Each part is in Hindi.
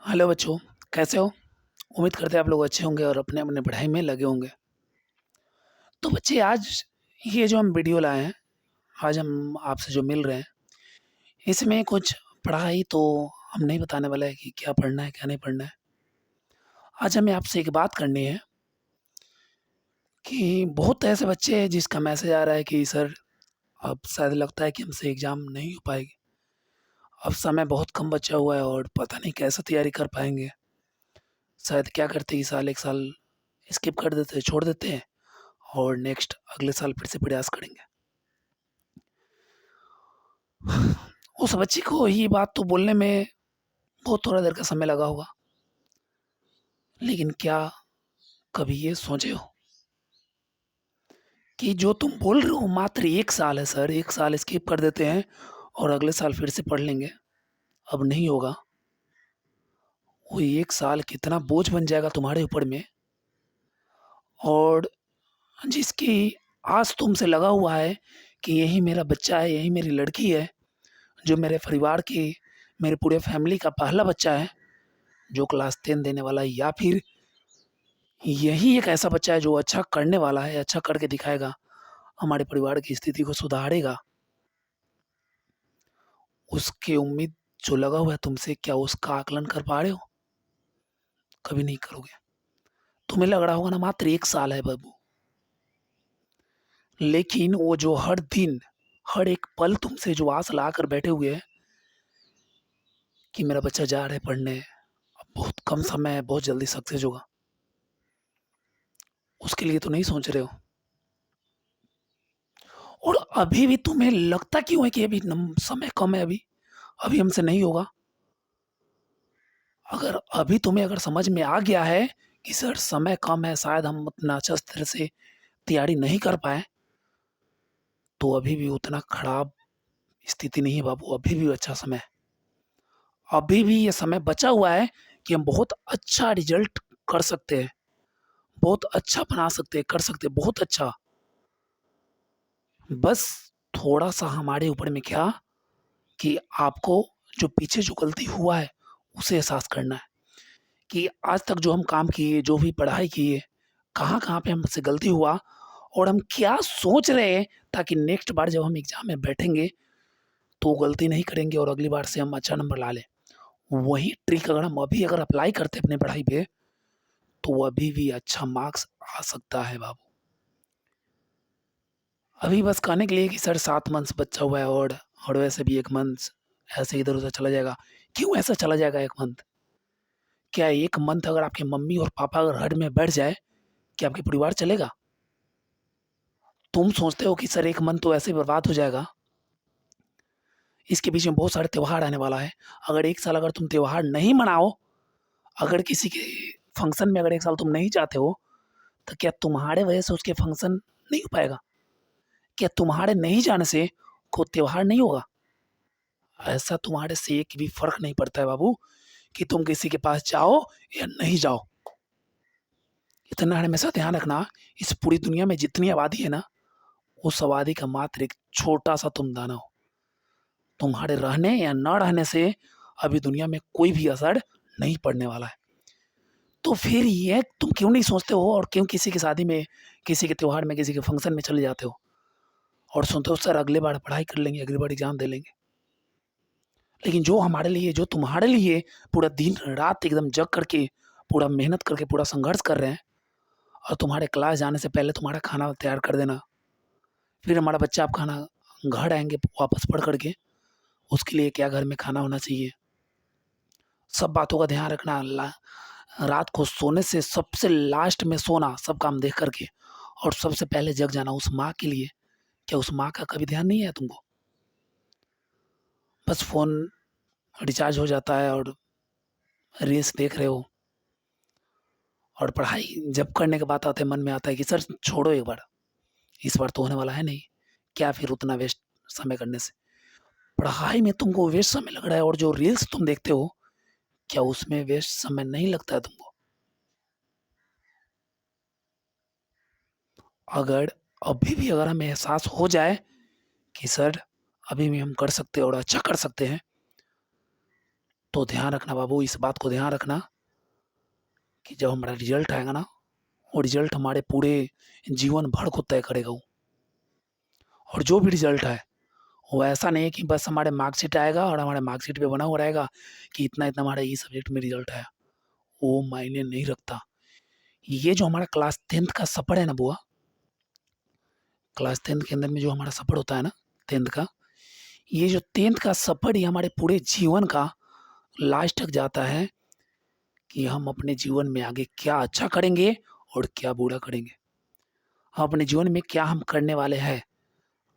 हेलो बच्चों, कैसे हो? उम्मीद करते हैं आप लोग अच्छे होंगे और अपने-अपने पढ़ाई में लगे होंगे। तो बच्चे आज ये जो हम वीडियो लाए हैं, आज हम आपसे जो मिल रहे हैं, इसमें कुछ पढ़ाई तो हम नहीं बताने वाले हैं कि क्या पढ़ना है, क्या नहीं पढ़ना है। आज हमें आपसे एक बात करनी है कि बहुत ऐसे बच्चे हैं जिसका मैसेज आ रहा है कि सर अब शायद लगता है कि हमसे एग्ज़ाम नहीं हो पाएगी। अब समय बहुत कम बचा हुआ है और पता नहीं कैसे तैयारी कर पाएँगे। शायद क्या करते हैं इस साल 1 साल स्किप कर देते हैं, छोड़ देते हैं और नेक्स्ट अगले साल फिर से प्रयास करेंगे। उस बच्ची को ये बात तो बोलने में बहुत थोड़ा देर का समय लगा होगा। लेकिन क्या कभी ये सोचे हो कि जो तुम बोल रहे हो मात्र 1 साल है सर, 1 साल स्किप कर देते हैं और अगले साल फिर से पढ़ लेंगे, अब नहीं होगा। वो 1 साल कितना बोझ बन जाएगा तुम्हारे ऊपर में और जिसकी आस तुमसे लगा हुआ है कि यही मेरा बच्चा है, यही मेरी लड़की है, जो मेरे परिवार की, मेरे पूरे फैमिली का पहला बच्चा है, जो क्लास 10 देने वाला है या फिर यही एक ऐसा बच्चा है जो अच्छा करने वाला है, अच्छा करके दिखाएगा, हमारे परिवार की स्थिति को सुधारेगा। उसकी उम्मीद जो लगा हुआ है तुमसे, क्या उसका आकलन कर पा रहे हो? कभी नहीं करोगे। तुम्हें लग रहा होगा ना मात्र 1 साल है बाबू, लेकिन वो जो हर दिन, हर एक पल तुमसे जो आस लगाकर बैठे हुए हैं कि मेरा बच्चा जा रहा है पढ़ने, अब बहुत कम समय है, बहुत जल्दी सक्सेस होगा, उसके लिए तो नहीं सोच रहे हो। और अभी भी तुम्हें लगता क्यों है कि अभी समय कम है अभी हमसे नहीं होगा? अगर अभी तुम्हें अगर समझ में आ गया है कि सर समय कम है, शायद हम उतना अच्छा तरह से तैयारी नहीं कर पाएँ, तो अभी भी उतना खराब स्थिति नहीं है बाबू, अभी भी अच्छा समय है। अभी भी ये समय बचा हुआ है कि हम बहुत अच्छा रिज़ल्ट कर सकते हैं, बहुत अच्छा बना सकते हैं, कर सकते हैं, बहुत अच्छा। बस थोड़ा-सा हमारे ऊपर में क्या कि आपको जो पीछे जो गलती हुआ है, उसे एहसास करना है कि आज तक जो हम काम किए, जो भी पढ़ाई किए, कहाँ-कहाँ पे हमसे गलती हुआ और हम क्या सोच रहे हैं ताकि नेक्स्ट बार जब हम एग्ज़ाम में बैठेंगे, तो गलती नहीं करेंगे और अगली बार से हम अच्छा नंबर ला लें। वही ट्रिक अगर हम अभी अगर अप्लाई करते अपनी पढ़ाई पे, तो अभी भी अच्छा मार्क्स आ सकता है बाबू। अभी बस कहने के लिए कि सर 7 मंथ्स बचा हुआ है और वैसे भी 1 मंथ ऐसे इधर-उधर चला जाएगा। क्यों ऐसा चला जाएगा 1 मंथ? क्या 1 मंथ अगर आपके मम्मी और पापा अगर घर में बैठ जाए, क्या आपके परिवार चलेगा? तुम सोचते हो कि सर 1 मंथ तो ऐसे ही बर्बाद हो जाएगा। इसके बीच में बहुत सारे त्योहार आने वाला है। अगर 1 साल अगर तुम त्योहार नहीं मनाओ, अगर किसी के फंक्शन में अगर 1 साल तुम नहीं जाते हो, तो क्या तुम्हारे वजह से उसके फंक्शन नहीं हो पाएगा? क्या तुम्हारे नहीं जाने से को त्योहार नहीं होगा? ऐसा तुम्हारे से एक भी फ़र्क नहीं पड़ता है बाबू कि तुम किसी के पास जाओ या नहीं जाओ। इतना हमेशा ध्यान रखना, इस पूरी दुनिया में जितनी आबादी है ना, उस आबादी का मात्र एक छोटा-सा तुम दाना हो। तुम्हारे रहने या ना रहने से अभी दुनिया में कोई भी असर नहीं पड़ने वाला है। तो फिर ये तुम क्यों नहीं सोचते हो और क्यों किसी की शादी में, किसी के त्योहार में, किसी के फंक्शन में चले जाते हो और सुनते हो सर अगली बार पढ़ाई कर लेंगे, अगली बार एग्ज़ाम दे लेंगे। लेकिन जो हमारे लिए, जो तुम्हारे लिए पूरा दिन-रात एकदम जग करके, पूरा मेहनत करके, पूरा संघर्ष कर रहे हैं और तुम्हारे क्लास जाने से पहले तुम्हारा खाना तैयार कर देना, फिर हमारा बच्चा अब खाना घर आएँगे वापस पढ़ कर के, उसके लिए क्या घर में खाना होना चाहिए। सब बातों का ध्यान रखना रात को सोने से सबसे लास्ट में सोना सब काम देख कर के और सबसे पहले जग जाना उस माँ के लिए, क्या उस माँ का कभी ध्यान नहीं है तुमको? बस फ़ोन रिचार्ज हो जाता है और रील्स देख रहे हो और पढ़ाई जब करने की बात आती है मन में आता है कि सर छोड़ो एक बार, इस बार तो होने वाला है नहीं, क्या फिर उतना वेस्ट समय करने से। पढ़ाई में तुमको वेस्ट समय लग रहा है और जो रील्स तुम देखते हो, क्या उसमें वेस्ट समय नहीं लगता है तुमको? अगर अभी भी अगर हमें एहसास हो जाए कि सर अभी भी हम कर सकते हैं और अच्छा कर सकते हैं, तो ध्यान रखना बाबू, इस बात को ध्यान रखना कि जब हमारा रिज़ल्ट आएगा ना, वो रिज़ल्ट हमारे पूरे जीवन भर को तय करेगा वो। और जो भी रिज़ल्ट है, वो ऐसा नहीं है कि बस हमारे मार्कशीट आएगा और हमारे मार्कशीट पे बना हुआ रहेगा कि इतना-इतना हमारा ये सब्जेक्ट में रिज़ल्ट आया, वो मायने नहीं रखता। ये जो हमारा क्लास 10th का सफ़र है ना बुआ, क्लास 10th के अंदर में जो हमारा सफ़र होता है ना 10th का, ये जो 10th का सफ़र ही हमारे पूरे जीवन का लास्ट तक जाता है कि हम अपने जीवन में आगे क्या अच्छा करेंगे और क्या बुरा करेंगे। हम अपने जीवन में क्या हम करने वाले हैं।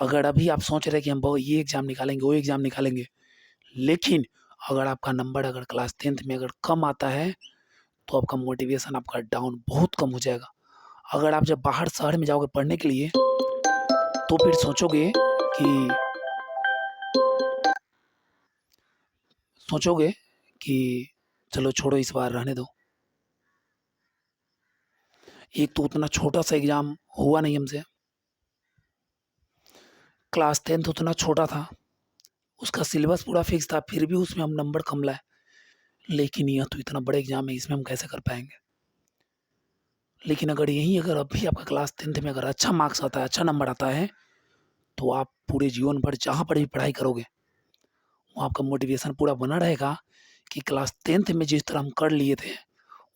अगर अभी आप सोच रहे हैं कि हम वो ये एग्ज़ाम निकालेंगे, वो एग्ज़ाम निकालेंगे, लेकिन अगर आपका नंबर अगर क्लास 10th में अगर कम आता है, तो आपका मोटिवेशन आपका डाउन बहुत कम हो जाएगा। अगर आप जब बाहर शहर में जाओगे पढ़ने के लिए, तो फिर सोचोगे कि चलो छोड़ो इस बार रहने दो। एक तो उतना छोटा-सा एग्ज़ाम हुआ नहीं हमसे, क्लास 10th उतना छोटा था, उसका सिलेबस पूरा फिक्स था, फिर भी उसमें हम नंबर कम लाए। लेकिन यह तो इतना बड़ा एग्ज़ाम है, इसमें हम कैसे कर पाएँगे? लेकिन अगर अभी आपका क्लास 10th में अगर अच्छा मार्क्स आता है, अच्छा नंबर आता है, तो आप पूरे जीवन भर जहाँ पर भी पढ़ाई करोगे, वहाँ आपका मोटिवेशन पूरा बना रहेगा कि क्लास 10th में जिस तरह हम कर लिए थे,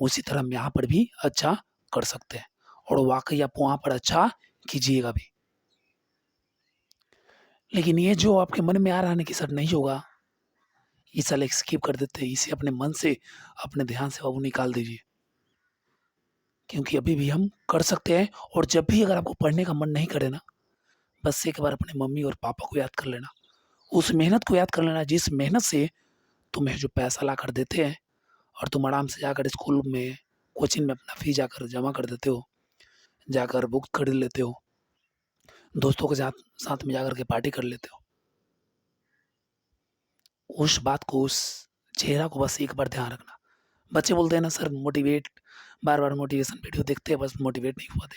उसी तरह हम यहाँ पर भी अच्छा कर सकते हैं और वाक़ई आप वहाँ पर अच्छा कीजिएगा भी। लेकिन ये जो आपके मन में आ रहा है ना कि सर नहीं होगा, ये साल स्किप कर देते हैं, इसे अपने मन से, अपने ध्यान से बाबू निकाल दीजिए। क्योंकि अभी भी हम कर सकते हैं और जब भी अगर आपको पढ़ने का मन नहीं करे ना, बस एक बार अपने मम्मी और पापा को याद कर लेना। उस मेहनत को याद कर लेना जिस मेहनत से तुम्हें जो पैसा लाकर देते हैं और तुम आराम से जाकर स्कूल में, कोचिंग में अपना फ़ीस जाकर जमा कर देते हो, जाकर बुक खरीद लेते हो, दोस्तों के साथ साथ में जाकर के पार्टी कर लेते हो। उस बात को, उस चेहरा को बस एक बार ध्यान रखना। बच्चे बोलते हैं ना सर मोटिवेट, बार-बार मोटिवेशन वीडियो देखते हैं बस मोटिवेट नहीं हो पाते।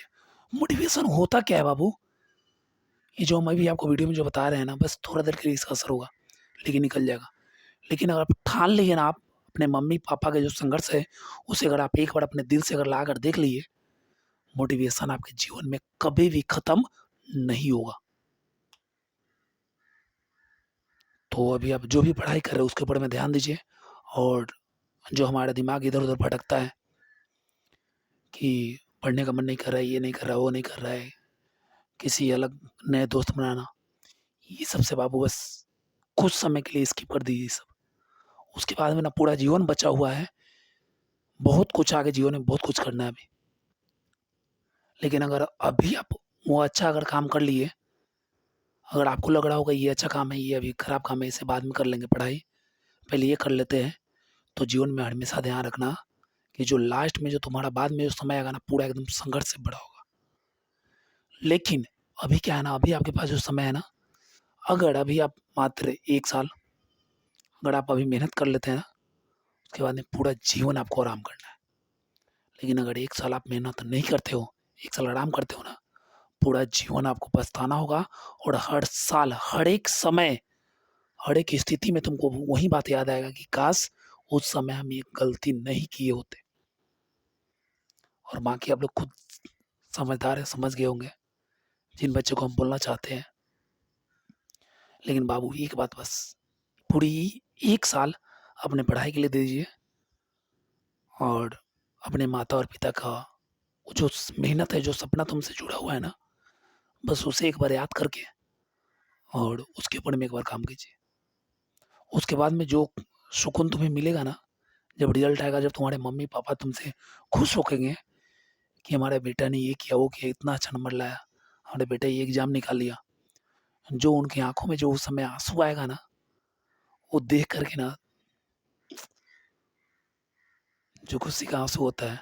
मोटिवेशन होता क्या है बाबू? ये जो हम अभी आपको वीडियो में जो बता रहे हैं ना, बस थोड़ा देर के लिए इसका असर होगा, लेकिन निकल जाएगा। लेकिन अगर आप ठान लिए ना, आप अपने मम्मी-पापा का जो संघर्ष है, उसे अगर आप एक बार अपने दिल से अगर लाकर देख लिए, मोटिवेशन आपके जीवन में कभी भी खत्म नहीं होगा। तो अभी आप जो भी पढ़ाई कर रहे हो उसके ऊपर में ध्यान दीजिए और जो हमारा दिमाग इधर-उधर भटकता है कि पढ़ने का मन नहीं कर रहा है, ये नहीं कर रहा है, वो नहीं कर रहा है, किसी अलग नए दोस्त बनाना, ये सब से बाबू बस कुछ समय के लिए स्किप कर दीजिए ये सब। उसके बाद में ना पूरा जीवन बचा हुआ है, बहुत कुछ आगे जीवन में बहुत कुछ करना है अभी। लेकिन अगर अभी आप वो अच्छा अगर काम कर लिए, अगर आपको लग रहा होगा ये अच्छा काम है, ये अभी खराब काम है, इसे बाद में कर लेंगे पढ़ाई, पहले ये कर लेते हैं, तो जीवन में हमेशा ध्यान रखना कि जो लास्ट में जो तुम्हारा बाद में जो समय आएगा ना, पूरा एकदम संघर्ष से भरा होगा। लेकिन अभी क्या है ना, अभी आपके पास जो समय है ना, अगर अभी आप मात्र 1 साल अगर आप अभी मेहनत कर लेते हैं ना, उसके बाद में पूरा जीवन आपको आराम करना है। लेकिन अगर 1 साल आप मेहनत नहीं करते हो, 1 साल आराम करते हो ना, पूरा जीवन आपको पछताना होगा और हर साल, हर एक समय, हर एक स्थिति में तुमको वही बात याद आएगा कि काश उस समय हम ये गलती नहीं किए होते। और बाकी आप लोग खुद समझदार हैं, समझ गए होंगे, जिन बच्चों को हम बोलना चाहते हैं। लेकिन बाबू एक बात बस, पूरी 1 साल अपने पढ़ाई के लिए दे दीजिए और अपने माता और पिता का वो जो मेहनत है, जो सपना तुमसे जुड़ा हुआ है ना, बस उसे एक बार याद करके और उसके ऊपर में एक बार काम कीजिए। उसके बाद में जो सुकून तुम्हें मिलेगा ना, जब रिज़ल्ट आएगा, जब तुम्हारे मम्मी-पापा तुमसे खुश होकेंगे कि हमारे बेटा ने ये किया, वो किया, इतना अच्छा नंबर लाया, हमारे बेटे ये एग्ज़ाम निकाल लिया। जो उनकी आँखों में जो उस समय आँसू आएगा ना, वो देख कर के ना, जो खुशी का आँसू होता है,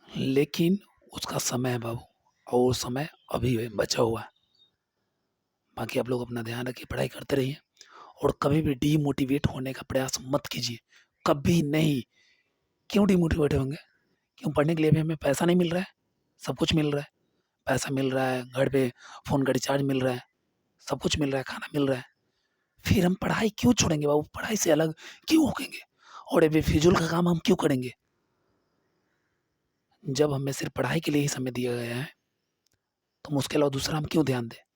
लेकिन उसका समय है बाबू और वो समय अभी है, बचा हुआ है। बाकी आप लोग अपना ध्यान रखिए, पढ़ाई करते रहिए और कभी भी डीमोटिवेट होने का प्रयास मत कीजिए, कभी नहीं। क्यों डीमोटिवेट होंगे? क्यों? पढ़ने के लिए भी हमें पैसा नहीं मिल रहा है? सब कुछ मिल रहा है। पैसा मिल रहा है, घर पे फ़ोन का रिचार्ज मिल रहा है, सब कुछ मिल रहा है, खाना मिल रहा है। फिर हम पढ़ाई क्यों छोड़ेंगे बाबू? पढ़ाई से अलग क्यों होकेंगे? और ये बेफिज़ूल का काम हम क्यों करेंगे? जब हमें सिर्फ़ पढ़ाई के लिए ही समय दिया गया है, तो हम उसके अलावा दूसरा हम क्यों ध्यान दें?